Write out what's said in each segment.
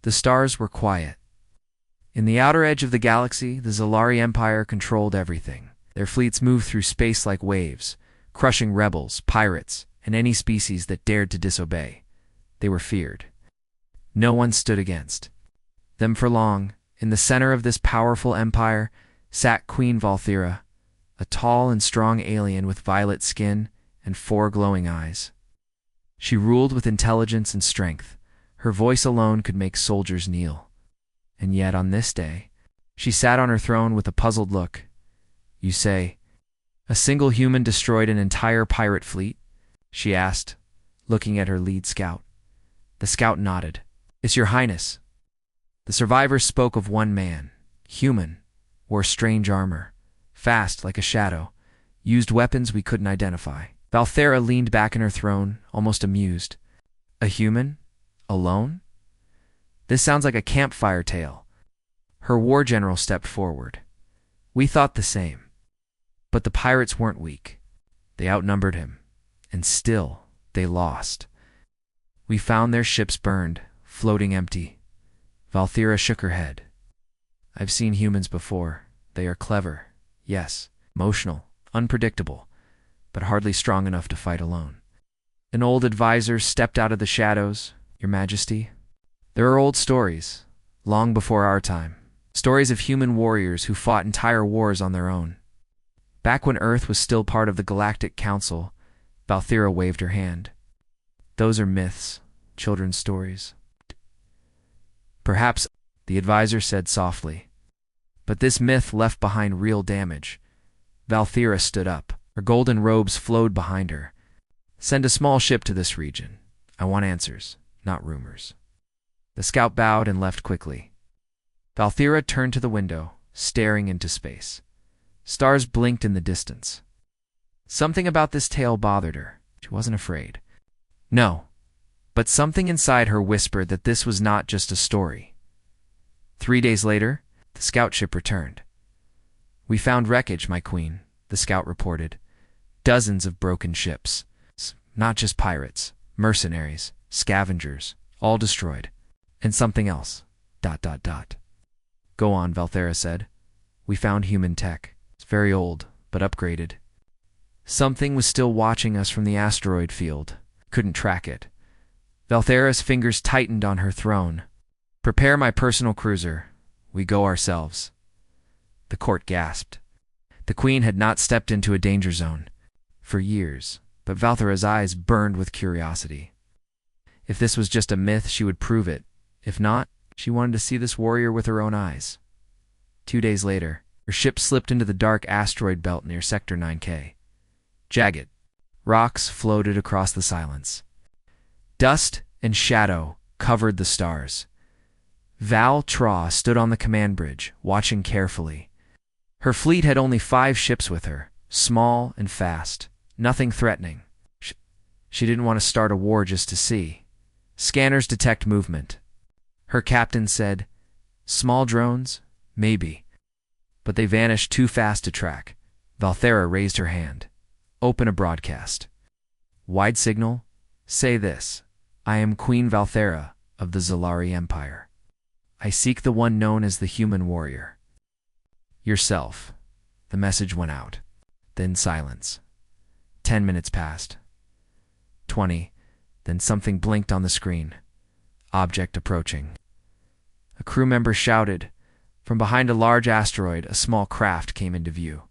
The stars were quiet. In the outer edge of the galaxy, the Zalari Empire controlled everything. Their fleets moved through space like waves, crushing rebels, pirates, and any species that dared to disobey. They were feared. No one stood against them for long. In the center of this powerful empire sat Queen Valthera, a tall and strong alien with violet skin and 4 glowing eyes. She ruled with intelligence and strength. Her voice alone could make soldiers kneel. And yet on this day, she sat on her throne with a puzzled look. "You say, a single human destroyed an entire pirate fleet?" she asked, looking at her lead scout. The scout nodded. "It's your highness." The survivors spoke of one man, human, wore strange armor, fast like a shadow, used weapons we couldn't identify. Valthera leaned back in her throne, almost amused. A human? Alone? This sounds like a campfire tale. Her war general stepped forward. "We thought the same. But the pirates weren't weak. They outnumbered him. And still, they lost. We found their ships burned, floating empty." Valthera shook her head. "I've seen humans before. They are clever, yes, emotional, unpredictable, but hardly strong enough to fight alone." An old advisor stepped out of the shadows. "Your Majesty, there are old stories, long before our time. Stories of human warriors who fought entire wars on their own. Back when Earth was still part of the Galactic Council." Valthera waved her hand. "Those are myths, children's stories." "Perhaps," the advisor said softly. "But this myth left behind real damage." Valthera stood up. Her golden robes flowed behind her. "Send a small ship to this region. I want answers, not rumors." The scout bowed and left quickly. Valthera turned to the window, staring into space. Stars blinked in the distance. Something about this tale bothered her. She wasn't afraid. No, but something inside her whispered that this was not just a story. 3 days later, the scout ship returned. "We found wreckage, my queen," the scout reported. "Dozens of broken ships. Not just pirates, mercenaries, scavengers, all destroyed. And something else. ... "Go on," Valthera said. "We found human tech. It's very old, but upgraded. Something was still watching us from the asteroid field. Couldn't track it." Valthera's fingers tightened on her throne. "Prepare my personal cruiser. We go ourselves." The court gasped. The queen had not stepped into a danger zone for years, but Valthera's eyes burned with curiosity. If this was just a myth, she would prove it. If not, she wanted to see this warrior with her own eyes. 2 days later, her ship slipped into the dark asteroid belt near Sector 9K. Jagged rocks floated across the silence. Dust and shadow covered the stars. Val Tra stood on the command bridge, watching carefully. Her fleet had only 5 ships with her, small and fast, nothing threatening. She didn't want to start a war just to see. Scanners detect movement. Her captain said, "Small drones? Maybe." But they vanished too fast to track. Valthera raised her hand. "Open a broadcast. Wide signal. Say this. I am Queen Valthera of the Zalari Empire. I seek the one known as the human warrior. Yourself." The message went out. Then silence. 10 minutes passed. 20. Then something blinked on the screen. Object approaching. A crew member shouted. From behind a large asteroid, a small craft came into view.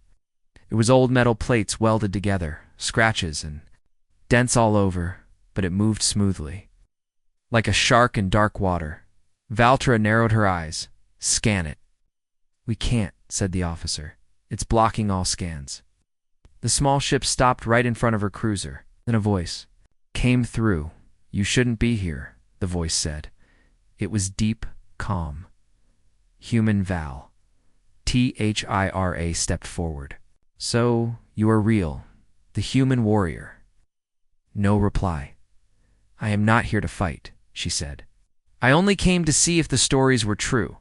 It was old metal plates welded together, scratches and dents all over, but it moved smoothly. Like a shark in dark water. Valthera narrowed her eyes. "Scan it." "We can't," said the officer. "It's blocking all scans." The small ship stopped right in front of her cruiser. Then a voice came through. "You shouldn't be here," the voice said. It was deep, calm. Human Val. Thira stepped forward. "So, you are real, the human warrior." No reply. "I am not here to fight," she said. "I only came to see if the stories were true."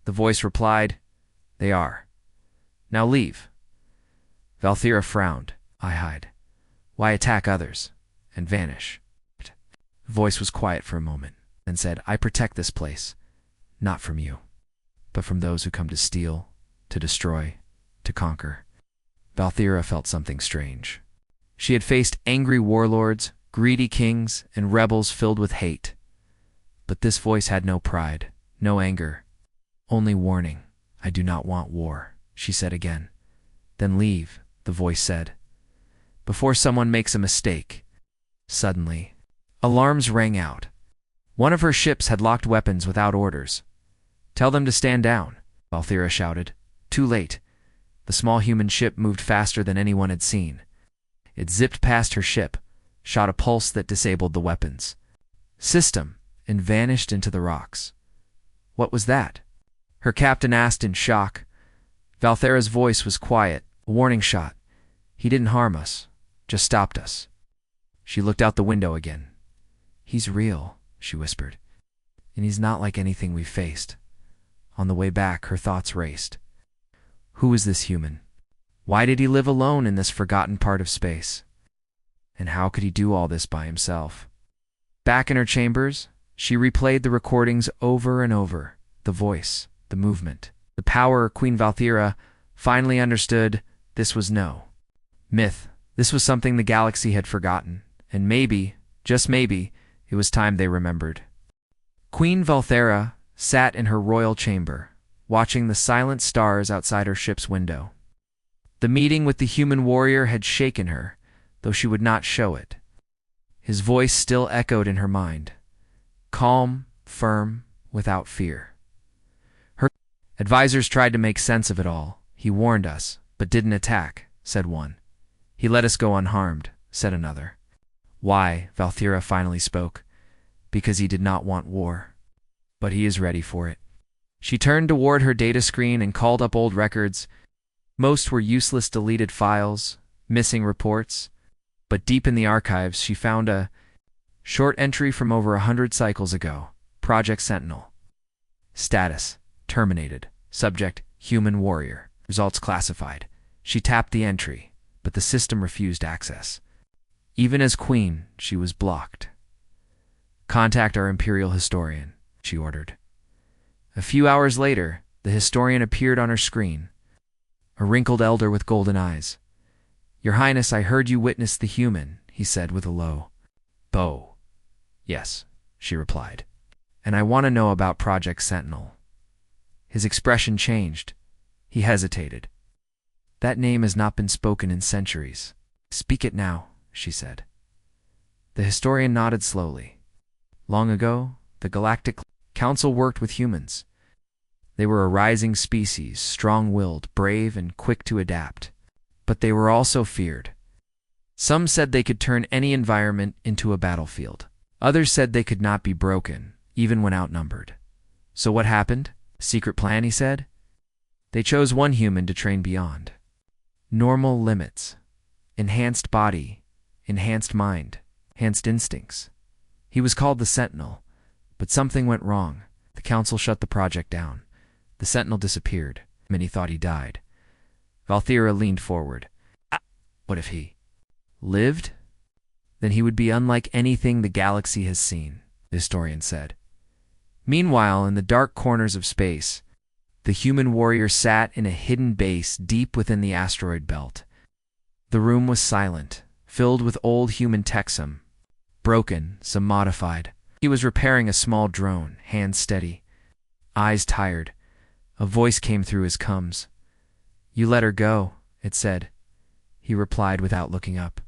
The voice replied, "They are. Now leave." Valthera frowned. "I hide. Why attack others and vanish?" The voice was quiet for a moment, then said, "I protect this place. not from you, but from those who come to steal, to destroy, to conquer. Valthera felt something strange. She had faced angry warlords, greedy kings, and rebels filled with hate. But this voice had no pride, no anger, only warning. I do not want war, she said again. Then leave, the voice said, before someone makes a mistake. Suddenly, alarms rang out. One of her ships had locked weapons without orders. Tell them to stand down, Valthera shouted. Too late. The small human ship moved faster than anyone had seen. It zipped past her ship, shot a pulse that disabled the weapons system, and vanished into the rocks. What was that? Her captain asked in shock. Valthera's voice was quiet, a warning shot. He didn't harm us, just stopped us. She looked out the window again. He's real, she whispered, and he's not like anything we've faced. On the way back, her thoughts raced. Who is this human? Why did he live alone in this forgotten part of space? And how could he do all this by himself? Back in her chambers, she replayed the recordings over and over. The voice, the movement, the power. Queen Valthera finally understood this was no myth. This was something the galaxy had forgotten, and maybe, just maybe, it was time they remembered. Queen Valthera sat in her royal chamber, watching the silent stars outside her ship's window. The meeting with the human warrior had shaken her, though she would not show it. His voice still echoed in her mind, calm, firm, without fear. Her advisors tried to make sense of it all. He warned us, but didn't attack, said one. He let us go unharmed, said another. Why? Valthera finally spoke. Because he did not want war. But he is ready for it. She turned toward her data screen and called up old records. Most were useless deleted files, missing reports. But deep in the archives, she found a short entry from over 100 cycles ago. Project Sentinel. Status: terminated. Subject: human warrior. Results classified. She tapped the entry, but the system refused access. Even as queen, she was blocked. Contact our imperial historian, she ordered. A few hours later, the historian appeared on her screen, a wrinkled elder with golden eyes. Your Highness, I heard you witnessed the human, he said with a low bow. Yes, she replied. And I want to know about Project Sentinel. His expression changed. He hesitated. That name has not been spoken in centuries. Speak it now, she said. The historian nodded slowly. Long ago, the Galactic Council worked with humans. They were a rising species, strong-willed, brave, and quick to adapt. But they were also feared. Some said they could turn any environment into a battlefield. Others said they could not be broken, even when outnumbered. So what happened? Secret plan, he said. They chose one human to train beyond. Normal limits. Enhanced body. Enhanced mind. Enhanced instincts. He was called the Sentinel, but something went wrong. The council shut the project down. The Sentinel disappeared. Many thought he died. Valthera leaned forward. What if he lived? Then he would be unlike anything the galaxy has seen, the historian said. Meanwhile, in the dark corners of space, the human warrior sat in a hidden base deep within the asteroid belt. The room was silent, filled with old human tech, some broken, some modified. He was repairing a small drone, hands steady, eyes tired. A voice came through his coms. You let her go, it said. He replied without looking up.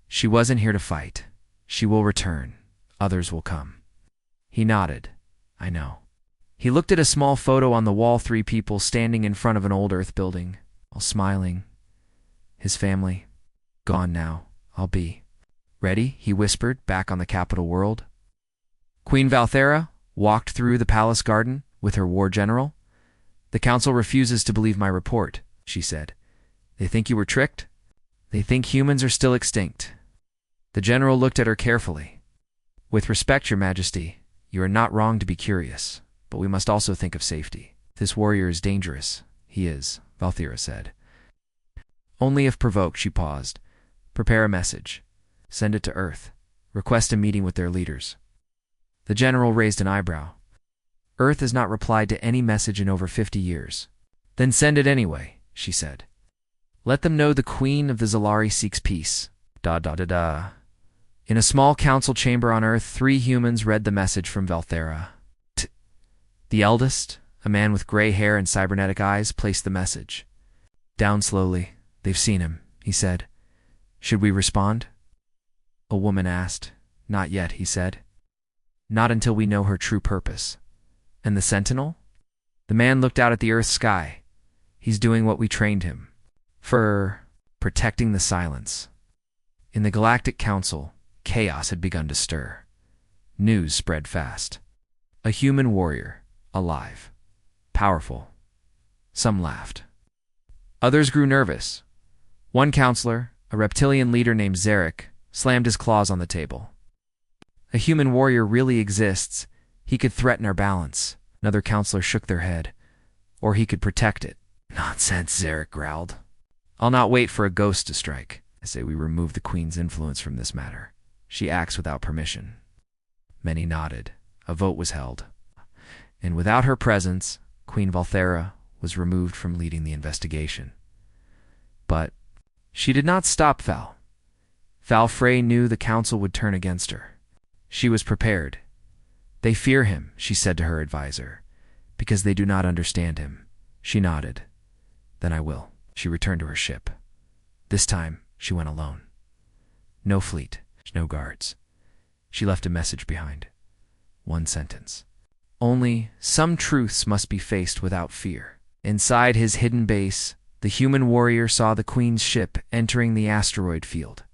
She wasn't here to fight. She will return. Others will come. He nodded. I know. He looked at a small photo on the wall, 3 people standing in front of an old Earth building, all smiling. His family. Gone now. I'll be ready, he whispered, back on the capital world. Queen Valthera walked through the palace garden with her war general. The council refuses to believe my report, she said. They think you were tricked? They think humans are still extinct. The general looked at her carefully. With respect, Your Majesty, you are not wrong to be curious, but we must also think of safety. This warrior is dangerous. He is, Valthera said. Only if provoked, she paused. Prepare a message. Send it to Earth. Request a meeting with their leaders. The general raised an eyebrow. Earth has not replied to any message in over 50 years. Then send it anyway, she said. Let them know the Queen of the Zalari seeks peace. In a small council chamber on Earth, 3 humans read the message from Valthera. The eldest, a man with gray hair and cybernetic eyes, placed the message. Down slowly. They've seen him, he said. Should we respond? A woman asked. Not yet, he said. Not until we know her true purpose. And the Sentinel? The man looked out at the Earth sky. He's doing what we trained him. For protecting the silence. In the Galactic Council, chaos had begun to stir. News spread fast. A human warrior, alive, powerful. Some laughed. Others grew nervous. One counselor, a reptilian leader named Zarek, slammed his claws on the table. A human warrior really exists. He could threaten our balance. Another counselor shook their head. Or he could protect it. Nonsense, Zarek growled. I'll not wait for a ghost to strike. I say we remove the Queen's influence from this matter. She acts without permission. Many nodded. A vote was held. And without her presence, Queen Valthera was removed from leading the investigation. But she did not stop Val. Val Frey knew the council would turn against her. She was prepared. They fear him, she said to her advisor, because they do not understand him. She nodded. Then I will. She returned to her ship. This time, she went alone. No fleet, no guards. She left a message behind. One sentence. Only some truths must be faced without fear. Inside his hidden base, the human warrior saw the Queen's ship entering the asteroid field.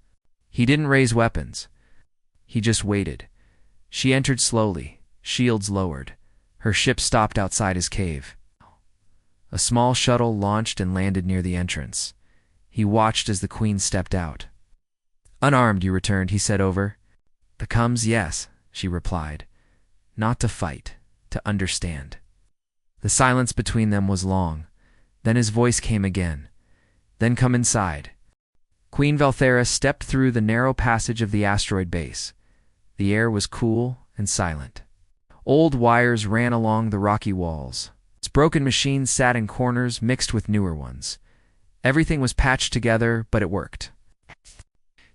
He didn't raise weapons. He just waited. She entered slowly, shields lowered. Her ship stopped outside his cave. A small shuttle launched and landed near the entrance. He watched as the Queen stepped out. Unarmed, you returned, he said over. The comes, yes, she replied. Not to fight, to understand. The silence between them was long. Then his voice came again. Then come inside. Queen Valthera stepped through the narrow passage of the asteroid base. The air was cool and silent. Old wires ran along the rocky walls. Its broken machines sat in corners mixed with newer ones. Everything was patched together, but it worked.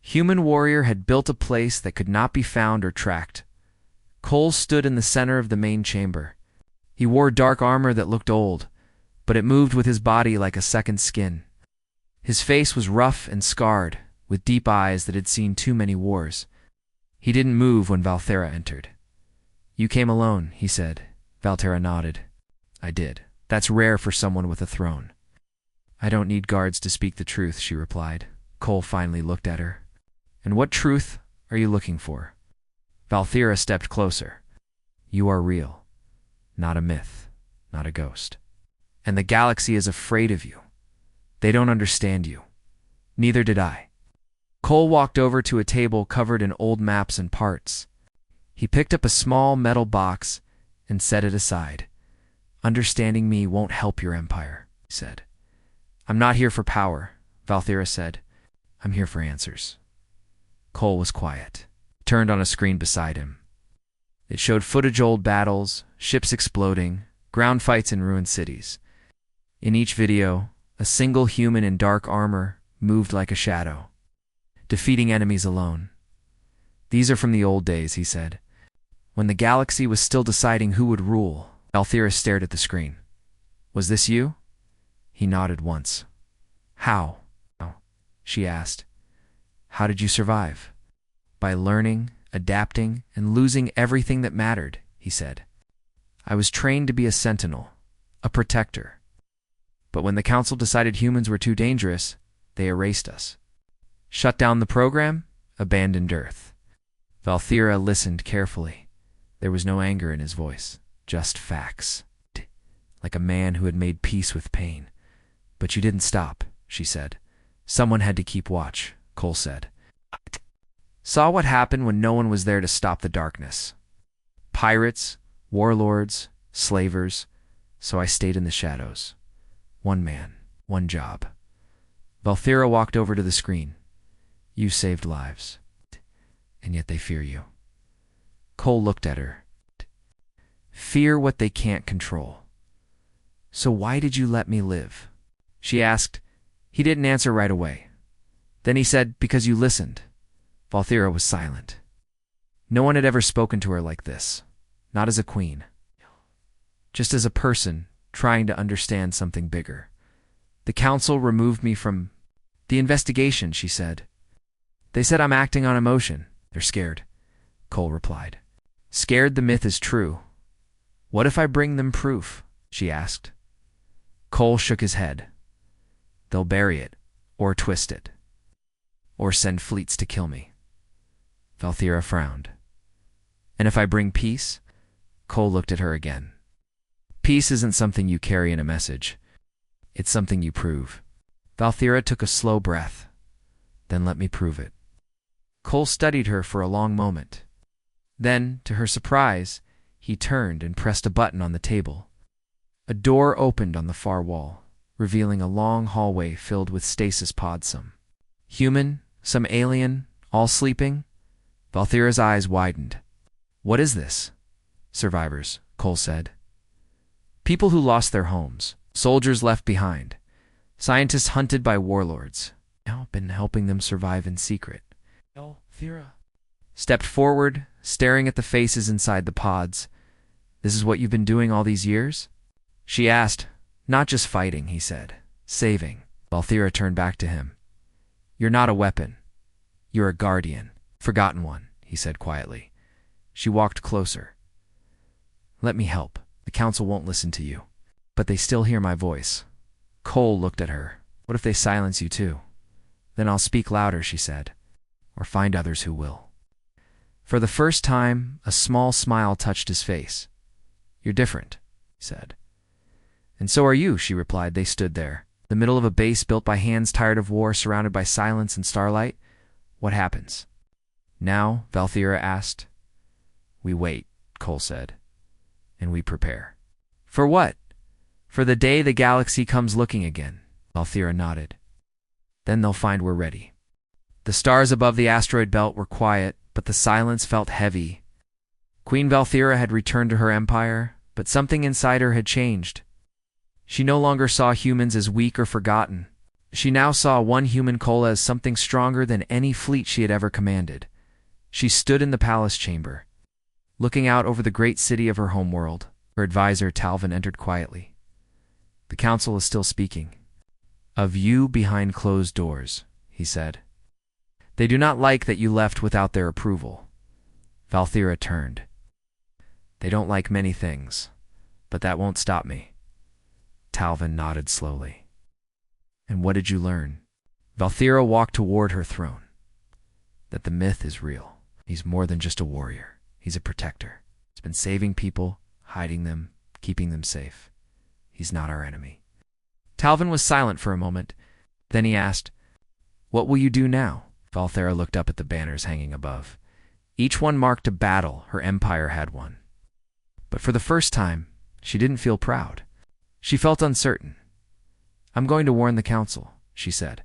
Human warrior had built a place that could not be found or tracked. Cole stood in the center of the main chamber. He wore dark armor that looked old, but it moved with his body like a second skin. His face was rough and scarred, with deep eyes that had seen too many wars. He didn't move when Valthera entered. You came alone, he said. Valthera nodded. I did. That's rare for someone with a throne. I don't need guards to speak the truth, she replied. Cole finally looked at her. And what truth are you looking for? Valthera stepped closer. You are real. Not a myth. Not a ghost. And the galaxy is afraid of you. They don't understand you. Neither did I. Cole walked over to a table covered in old maps and parts. He picked up a small metal box and set it aside. Understanding me won't help your empire, he said. I'm not here for power, Valthera said. I'm here for answers. Cole was quiet. He turned on a screen beside him. It showed footage of old battles, ships exploding, ground fights in ruined cities. In each video, a single human in dark armor moved like a shadow, defeating enemies alone. These are from the old days, he said, when the galaxy was still deciding who would rule. Valthera stared at the screen. Was this you? He nodded once. How? She asked. How did you survive? By learning, adapting, and losing everything that mattered, he said. I was trained to be a sentinel, a protector. But when the council decided humans were too dangerous, they erased us. Shut down the program, abandoned Earth. Valthera listened carefully. There was no anger in his voice, just facts. Like a man who had made peace with pain. But you didn't stop, she said. Someone had to keep watch, Cole said. Saw what happened when no one was there to stop the darkness. Pirates, warlords, slavers, so I stayed in the shadows. One man, one job. Valthera walked over to the screen. You saved lives, and yet they fear you. Cole looked at her. fear what they can't control. So why did you let me live? She asked. He didn't answer right away. Then he said, because you listened. Valthera was silent. No one had ever spoken to her like this, not as a queen, just as a person trying to understand something bigger. The council removed me from the investigation, she said. They said I'm acting on emotion. They're scared, Cole replied. Scared the myth is true. What if I bring them proof? She asked. Cole shook his head. They'll bury it, or twist it, or send fleets to kill me. Valthera frowned. And if I bring peace? Cole looked at her again. Peace isn't something you carry in a message. It's something you prove. Valthera took a slow breath. Then let me prove it. Cole studied her for a long moment. Then, to her surprise, he turned and pressed a button on the table. A door opened on the far wall, revealing a long hallway filled with stasis pods, some human, some alien, all sleeping. Valthera's eyes widened. What is this? Survivors, Cole said. People who lost their homes, soldiers left behind, scientists hunted by warlords. Now been helping them survive in secret. Valthera stepped forward, staring at the faces inside the pods. This is what you've been doing all these years? She asked. Not just fighting, he said. Saving. Valthera turned back to him. You're not a weapon. You're a guardian. Forgotten one, he said quietly. She walked closer. Let me help. The council won't listen to you. But they still hear my voice. Cole looked at her. What if they silence you too? Then I'll speak louder, she said. Or find others who will. For the first time, a small smile touched his face. You're different, he said. And so are you, she replied. They stood there, the middle of a base built by hands tired of war, surrounded by silence and starlight. What happens? Now, Valthera asked. We wait, Cole said. And we prepare. For what? For the day the galaxy comes looking again, Valthera nodded. Then they'll find we're ready. The stars above the asteroid belt were quiet, but the silence felt heavy. Queen Valthera had returned to her empire, but something inside her had changed. She no longer saw humans as weak or forgotten. She now saw one human Cole as something stronger than any fleet she had ever commanded. She stood in the palace chamber, looking out over the great city of her homeworld. Her advisor, Talvin, entered quietly. The council is still speaking. Of you behind closed doors, he said. They do not like that you left without their approval. Valthera turned. They don't like many things, but that won't stop me. Talvin nodded slowly. And what did you learn? Valthera walked toward her throne. That the myth is real. He's more than just a warrior. He's a protector. He's been saving people, hiding them, keeping them safe. He's not our enemy. Talvin was silent for a moment. Then he asked, What will you do now? Valthera looked up at the banners hanging above. Each one marked a battle her empire had won. But for the first time, she didn't feel proud. She felt uncertain. I'm going to warn the council, she said.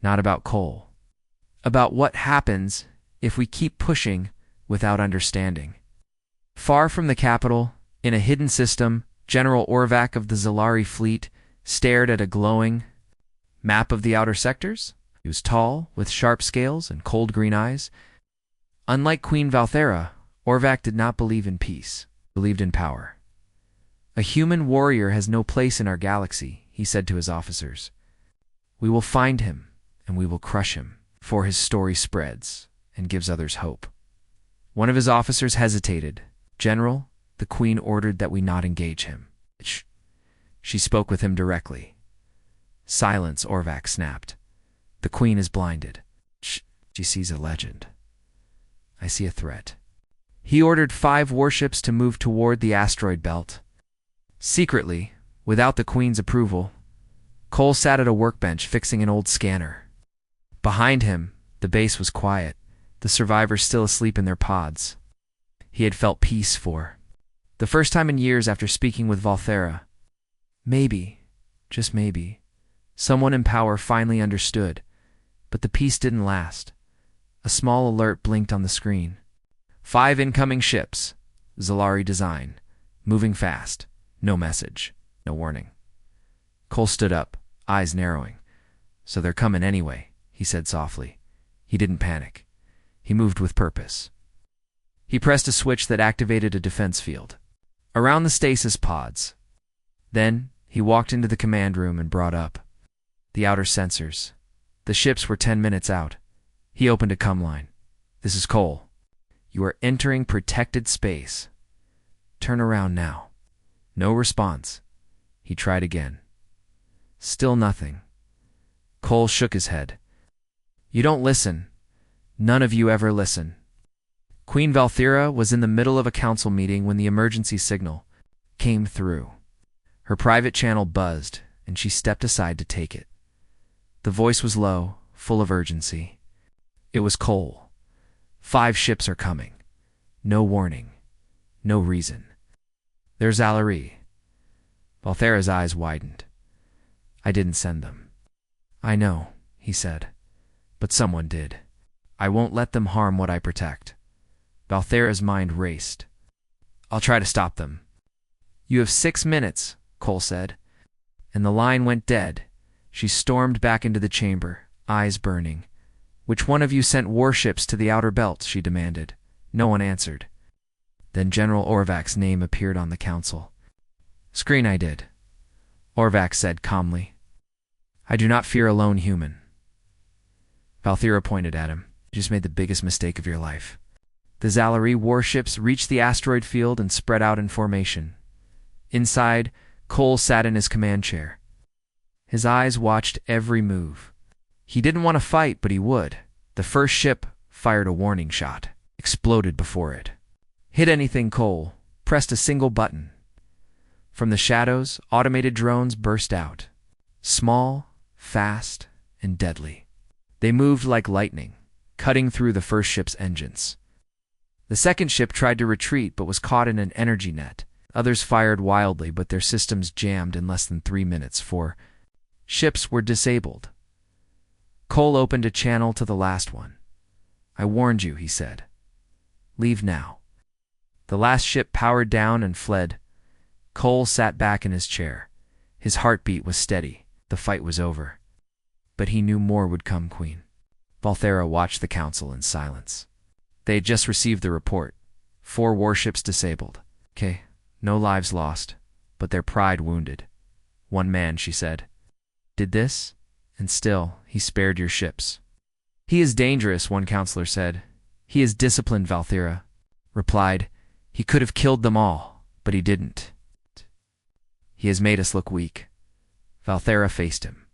Not about Cole. About what happens if we keep pushing without understanding. Far from the capital, in a hidden system, General Orvac of the Zalari fleet stared at a glowing map of the outer sectors. He was tall, with sharp scales and cold green eyes. Unlike Queen Valthera, Orvac did not believe in peace, believed in power. A human warrior has no place in our galaxy, he said to his officers. We will find him, and we will crush him, for his story spreads and gives others hope. One of his officers hesitated. General, the Queen ordered that we not engage him. Shh. She spoke with him directly. Silence, Orvac snapped. The Queen is blinded. Shh. She sees a legend. I see a threat. He ordered 5 warships to move toward the asteroid belt. Secretly, without the Queen's approval, Cole sat at a workbench fixing an old scanner. Behind him, the base was quiet, the survivors still asleep in their pods. He had felt peace for the first time in years after speaking with Valthera. Maybe, just maybe, someone in power finally understood, but the peace didn't last. A small alert blinked on the screen. 5 incoming ships. Zalari design, moving fast, no message, no warning. Cole stood up, eyes narrowing. "So they're coming anyway," he said softly. He didn't panic. He moved with purpose. He pressed a switch that activated a defense field around the stasis pods. Then he walked into the command room and brought up the outer sensors. The ships were 10 minutes out. He opened a comm line. "This is Cole. You are entering protected space. Turn around now." No response. He tried again. Still nothing. Cole shook his head. "You don't listen. None of you ever listen." Queen Valthera was in the middle of a council meeting when the emergency signal came through. Her private channel buzzed, and she stepped aside to take it. The voice was low, full of urgency. It was Cole. "5 ships are coming. No warning. No reason. There's Zalari." Valthera's eyes widened. "I didn't send them." "I know," he said. "But someone did. I won't let them harm what I protect." Valthera's mind raced. "I'll try to stop them." "You have 6 minutes," Cole said. And the line went dead. She stormed back into the chamber, eyes burning. "Which one of you sent warships to the outer belt?" she demanded. No one answered. Then General Orvak's name appeared on the council. "Screen, I did," Orvak said calmly. "I do not fear a lone human." Valthera pointed at him. "You just made the biggest mistake of your life." The Zalari warships reached the asteroid field and spread out in formation. Inside, Cole sat in his command chair. His eyes watched every move. He didn't want to fight, but he would. The first ship fired a warning shot, exploded before it. "Hit anything, Cole." Pressed a single button. From the shadows, automated drones burst out. Small, fast, and deadly. They moved like lightning, cutting through the first ship's engines. The second ship tried to retreat but was caught in an energy net. Others fired wildly, but their systems jammed in less than 3 minutes. 4 ships were disabled. Cole opened a channel to the last one. "I warned you," he said. "Leave now." The last ship powered down and fled. Cole sat back in his chair. His heartbeat was steady. The fight was over. But he knew more would come, Queen. Valthera watched the council in silence. They had just received the report. 4 warships disabled. "Okay, no lives lost, but their pride wounded." "One man," she said, "did this, and still he spared your ships." "He is dangerous," one counselor said. "He is disciplined," Valthera replied. "He could have killed them all, but he didn't. He has made us look weak." Valthera faced him.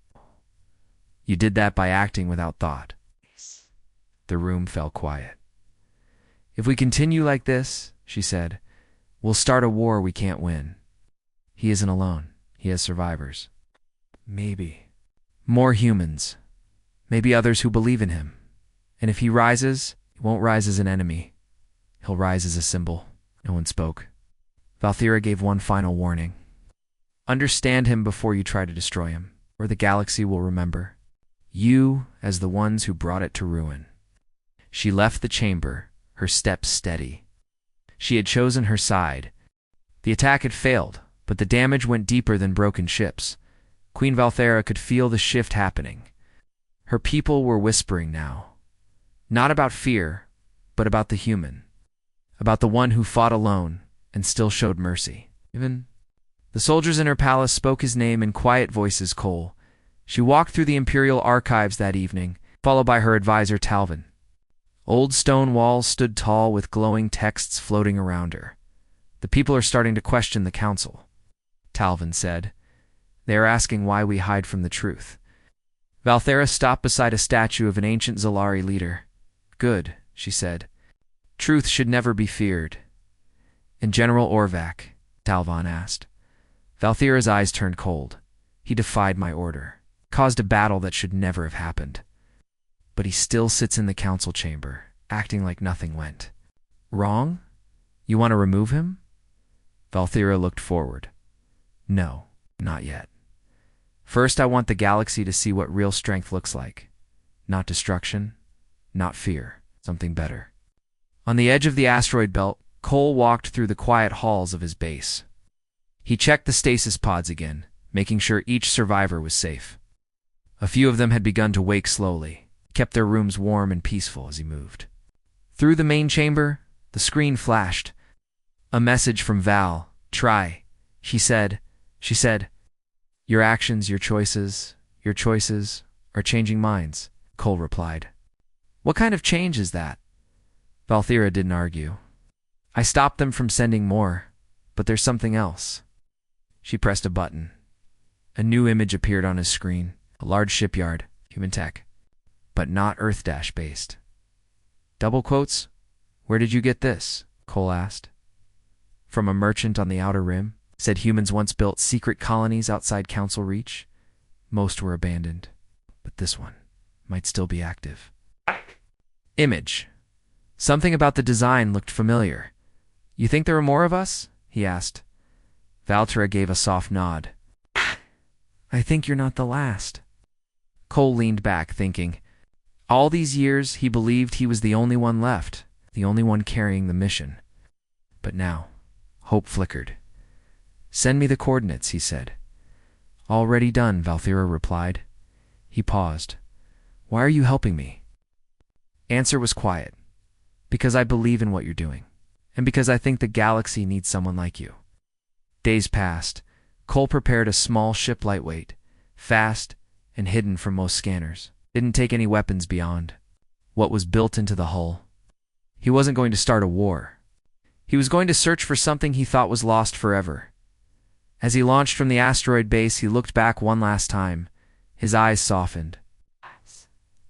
"You did that by acting without thought." The room fell quiet. "If we continue like this," she said, "we'll start a war we can't win." "He isn't alone. He has survivors. Maybe more humans. Maybe others who believe in him. And if he rises, he won't rise as an enemy. He'll rise as a symbol." No one spoke. Valthera gave one final warning. "Understand him before you try to destroy him, or the galaxy will remember you as the ones who brought it to ruin." She left the chamber, her steps steady. She had chosen her side. The attack had failed, but the damage went deeper than broken ships. Queen Valthera could feel the shift happening. Her people were whispering now. Not about fear, but about the human. About the one who fought alone and still showed mercy. Even the soldiers in her palace spoke his name in quiet voices. Cole. She walked through the Imperial archives that evening, followed by her advisor Talvin. Old stone walls stood tall with glowing texts floating around her. "The people are starting to question the council," Talvin said. "They are asking why we hide from the truth." Valthera stopped beside a statue of an ancient Zalari leader. "Good," she said. "Truth should never be feared." "And General Orvak?" Talvin asked. Valthera's eyes turned cold. "He defied my order, caused a battle that should never have happened. But he still sits in the council chamber, acting like nothing went. Wrong? You want to remove him?" Valthera looked forward. "No, not yet. First, I want the galaxy to see what real strength looks like. Not destruction, not fear, something better." On the edge of the asteroid belt, Cole walked through the quiet halls of his base. He checked the stasis pods again, making sure each survivor was safe. A few of them had begun to wake slowly, kept their rooms warm and peaceful as he moved. Through the main chamber, the screen flashed. A message from Val. Try, she said. Your actions, your choices are changing minds, Cole replied. What kind of change is that? Valthera didn't argue. I stopped them from sending more, but there's something else. She pressed a button. A new image appeared on his screen. A large shipyard, human tech, but not Earth-based. Double quotes? Where did you get this? Cole asked. From a merchant on the Outer Rim. Said humans once built secret colonies outside Council Reach. Most were abandoned, but this one might still be active. Image. Something about the design looked familiar. You think there are more of us? He asked. Valtera gave a soft nod. I think you're not the last. Cole leaned back, thinking. All these years, he believed he was the only one left, the only one carrying the mission. But now, hope flickered. Send me the coordinates, he said. Already done, Valthera replied. He paused. Why are you helping me? Answer was quiet. Because I believe in what you're doing, and because I think the galaxy needs someone like you. Days passed. Cole prepared a small ship lightweight, fast, and hidden from most scanners. Didn't take any weapons beyond what was built into the hull. He wasn't going to start a war. He was going to search for something he thought was lost forever. As he launched from the asteroid base, he looked back one last time. His eyes softened.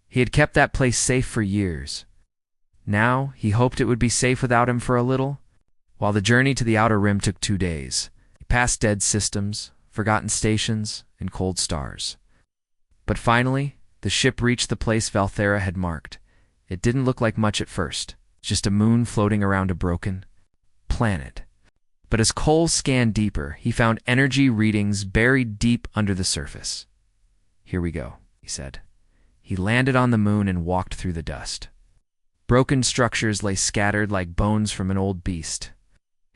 He had kept that place safe for years. Now, he hoped it would be safe without him for a little. While the journey to the Outer Rim took 2 days, he passed dead systems, forgotten stations, and cold stars. But finally, the ship reached the place Valthera had marked. It didn't look like much at first, just a moon floating around a broken planet. But as Cole scanned deeper, he found energy readings buried deep under the surface. Here we go, he said. He landed on the moon and walked through the dust. Broken structures lay scattered like bones from an old beast.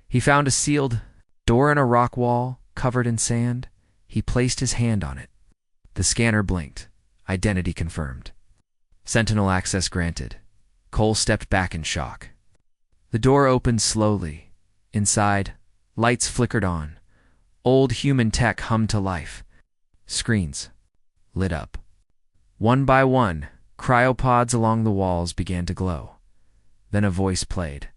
He found a sealed door in a rock wall covered in sand. He placed his hand on it. The scanner blinked. Identity confirmed. Sentinel access granted. Cole stepped back in shock. The door opened slowly. Inside, lights flickered on. Old human tech hummed to life. Screens lit up. One by one, cryopods along the walls began to glow. Then a voice played.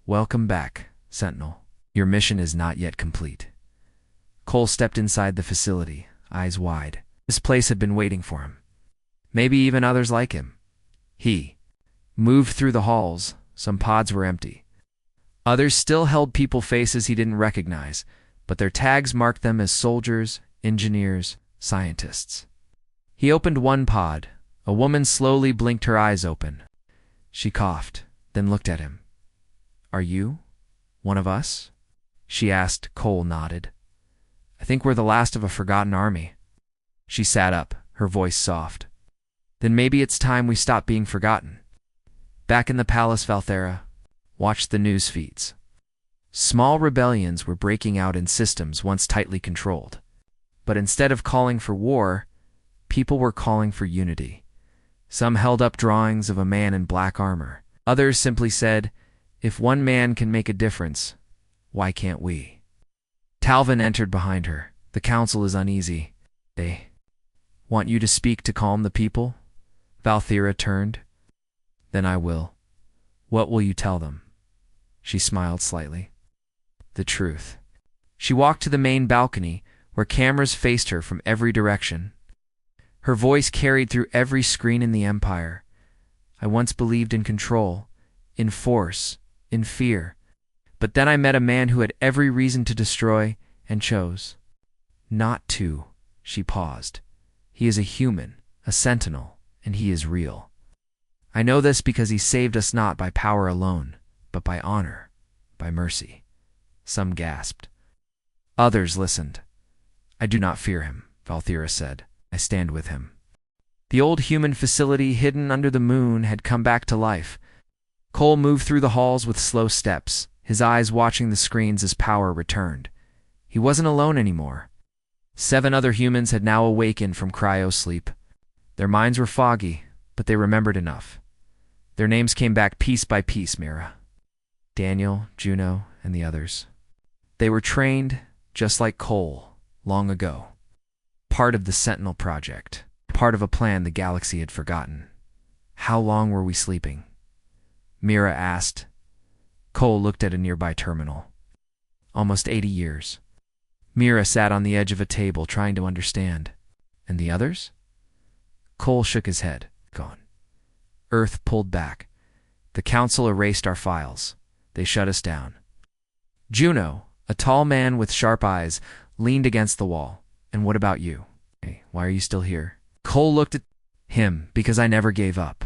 Welcome back, Sentinel. Your mission is not yet complete. Cole stepped inside the facility, eyes wide. This place had been waiting for him. Maybe even others like him. He moved through the halls. Some pods were empty. Others still held people faces he didn't recognize, but their tags marked them as soldiers, engineers, scientists. He opened one pod. A woman slowly blinked her eyes open. She coughed, then looked at him. Are you one of us? She asked. Cole nodded. I think we're the last of a forgotten army. She sat up, her voice soft. Then maybe it's time we stop being forgotten. Back in the palace, Valthera watched the news feeds. Small rebellions were breaking out in systems once tightly controlled. But instead of calling for war, people were calling for unity. Some held up drawings of a man in black armor. Others simply said, if one man can make a difference, why can't we? Talvin entered behind her. The council is uneasy. They want you to speak to calm the people? Valthera turned. Then I will. What will you tell them? She smiled slightly. The truth. She walked to the main balcony, where cameras faced her from every direction. Her voice carried through every screen in the Empire. I once believed in control, in force, in fear. But then I met a man who had every reason to destroy and chose not to. She paused. He is a human, a sentinel, and he is real. I know this because he saved us not by power alone, but by honor, by mercy. Some gasped. Others listened. I do not fear him, Valthera said. I stand with him. The old human facility hidden under the moon had come back to life. Cole moved through the halls with slow steps, his eyes watching the screens as power returned. He wasn't alone anymore. 7 other humans had now awakened from cryo-sleep. Their minds were foggy, but they remembered enough. Their names came back piece by piece, Mira. Daniel, Juno, and the others. They were trained, just like Cole, long ago. Part of the Sentinel Project. Part of a plan the galaxy had forgotten. How long were we sleeping? Mira asked. Cole looked at a nearby terminal. Almost 80 years. Mira sat on the edge of a table trying to understand. And the others? Cole shook his head. Gone. Earth pulled back. The council erased our files. They shut us down. Juno, a tall man with sharp eyes, leaned against the wall. And what about you? Hey, why are you still here? Cole looked at him because I never gave up.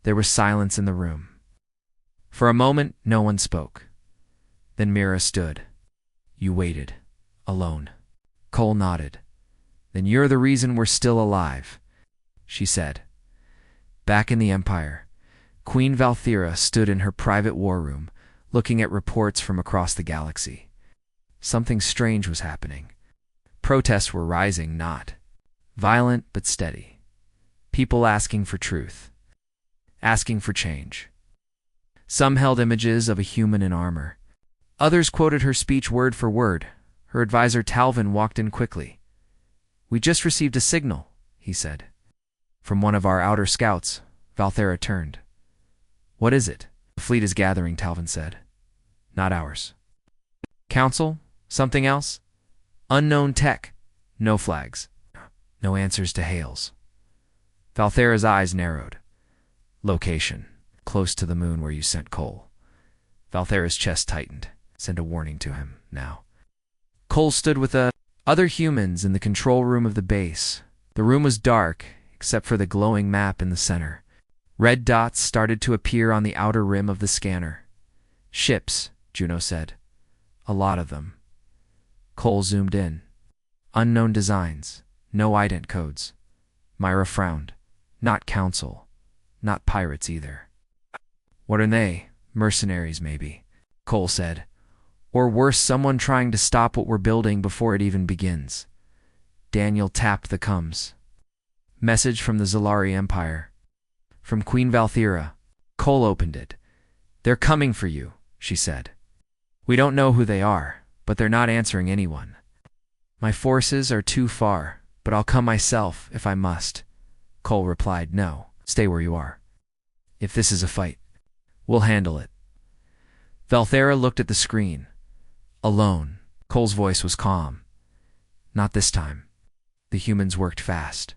There was silence in the room. For a moment, no one spoke. Then Mira stood. You waited. Alone. Cole nodded. Then you're the reason we're still alive, she said. Back in the Empire, Queen Valthera stood in her private war room, looking at reports from across the galaxy. Something strange was happening. Protests were rising, not violent but steady. People asking for truth. Asking for change. Some held images of a human in armor. Others quoted her speech word for word. Her advisor Talvin walked in quickly. We just received a signal, he said. From one of our outer scouts. Valthera turned. What is it? The fleet is gathering, Talvin said. Not ours. Council? Something else? Unknown tech. No flags. No answers to hails. Valthera's eyes narrowed. Location. Close to the moon where you sent Cole. Valthera's chest tightened. Send a warning to him, now. Cole stood with other humans in the control room of the base. The room was dark, except for the glowing map in the center. Red dots started to appear on the outer rim of the scanner. Ships, Juno said. A lot of them. Cole zoomed in. Unknown designs. No ident codes. Myra frowned. Not council. Not pirates either. What are they? Mercenaries, maybe, Cole said. Or worse, someone trying to stop what we're building before it even begins. Daniel tapped the comms. Message from the Zalari Empire. From Queen Valthera. Cole opened it. They're coming for you, she said. We don't know who they are, but they're not answering anyone. My forces are too far, but I'll come myself if I must. Cole replied, no, stay where you are. If this is a fight, we'll handle it. Valthera looked at the screen. Alone. Cole's voice was calm. Not this time. The humans worked fast.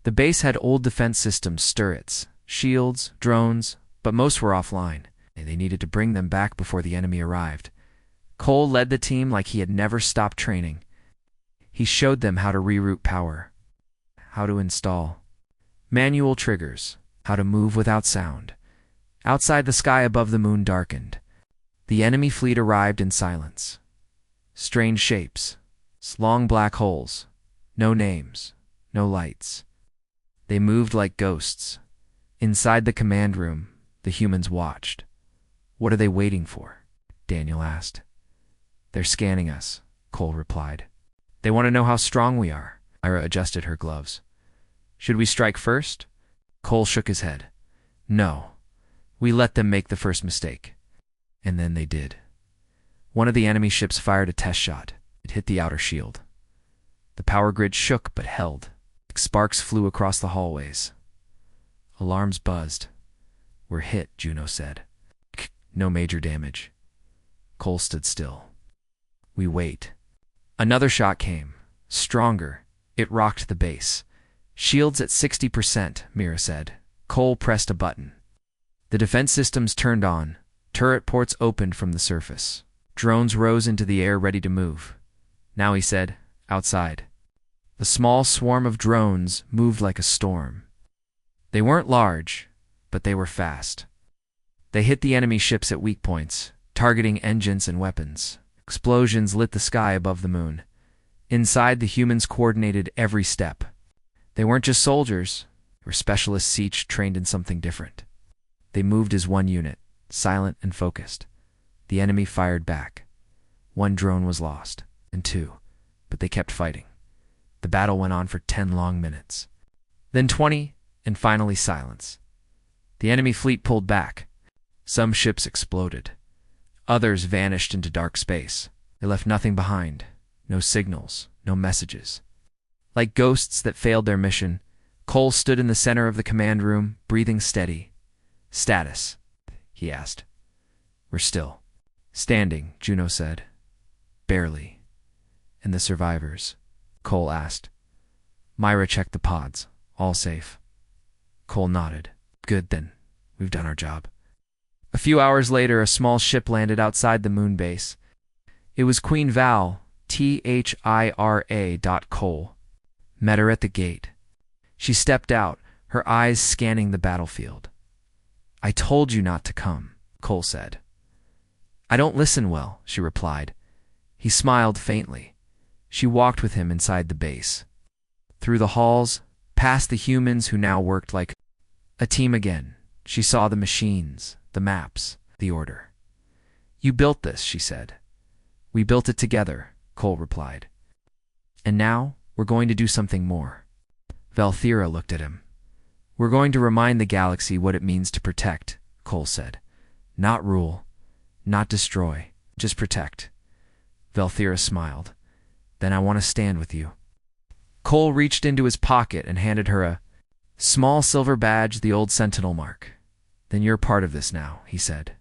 The base had old defense systems, turrets, shields, drones, but most were offline, and they needed to bring them back before the enemy arrived. Cole led the team like he had never stopped training. He showed them how to reroute power, how to install manual triggers, how to move without sound. Outside, the sky above the moon darkened. The enemy fleet arrived in silence. Strange shapes, long black holes, no names, no lights. They moved like ghosts. Inside the command room, the humans watched. What are they waiting for? Daniel asked. They're scanning us, Cole replied. They want to know how strong we are. Myra adjusted her gloves. Should we strike first? Cole shook his head. No. We let them make the first mistake. And then they did. One of the enemy ships fired a test shot. It hit the outer shield. The power grid shook but held. Sparks flew across the hallways. Alarms buzzed. We're hit, Juno said. No major damage. Cole stood still. We wait. Another shot came. Stronger. It rocked the base. Shields at 60%, Mira said. Cole pressed a button. The defense systems turned on. Turret ports opened from the surface. Drones rose into the air ready to move. Now, he said, outside. The small swarm of drones moved like a storm. They weren't large, but they were fast. They hit the enemy ships at weak points, targeting engines and weapons. Explosions lit the sky above the moon. Inside, the humans coordinated every step. They weren't just soldiers. They were specialists each trained in something different. They moved as one unit, silent and focused. The enemy fired back. One drone was lost, and two, but they kept fighting. The battle went on for 10 long minutes. Then 20, and finally silence. The enemy fleet pulled back. Some ships exploded. Others vanished into dark space. They left nothing behind. No signals, no messages. Like ghosts that failed their mission, Cole stood in the center of the command room, breathing steady. "Status?" he asked. "We're still." "Standing," Juno said. "Barely." "And the survivors?" Cole asked. Myra checked the pods. "All safe." Cole nodded. "Good, then. We've done our job." A few hours later, a small ship landed outside the moon base. It was Queen Val, Thira. Cole met her at the gate. She stepped out, her eyes scanning the battlefield. "I told you not to come," Cole said. "I don't listen well," she replied. He smiled faintly. She walked with him inside the base. Through the halls, past the humans who now worked like a team again. She saw the machines, the maps, the order. "You built this," she said. "We built it together," Cole replied. "And now, we're going to do something more." Valthira looked at him. "We're going to remind the galaxy what it means to protect," Cole said. "Not rule, not destroy, just protect." Valthira smiled. "Then I want to stand with you." Cole reached into his pocket and handed her a small silver badge, the old Sentinel mark. "Then you're part of this now," he said.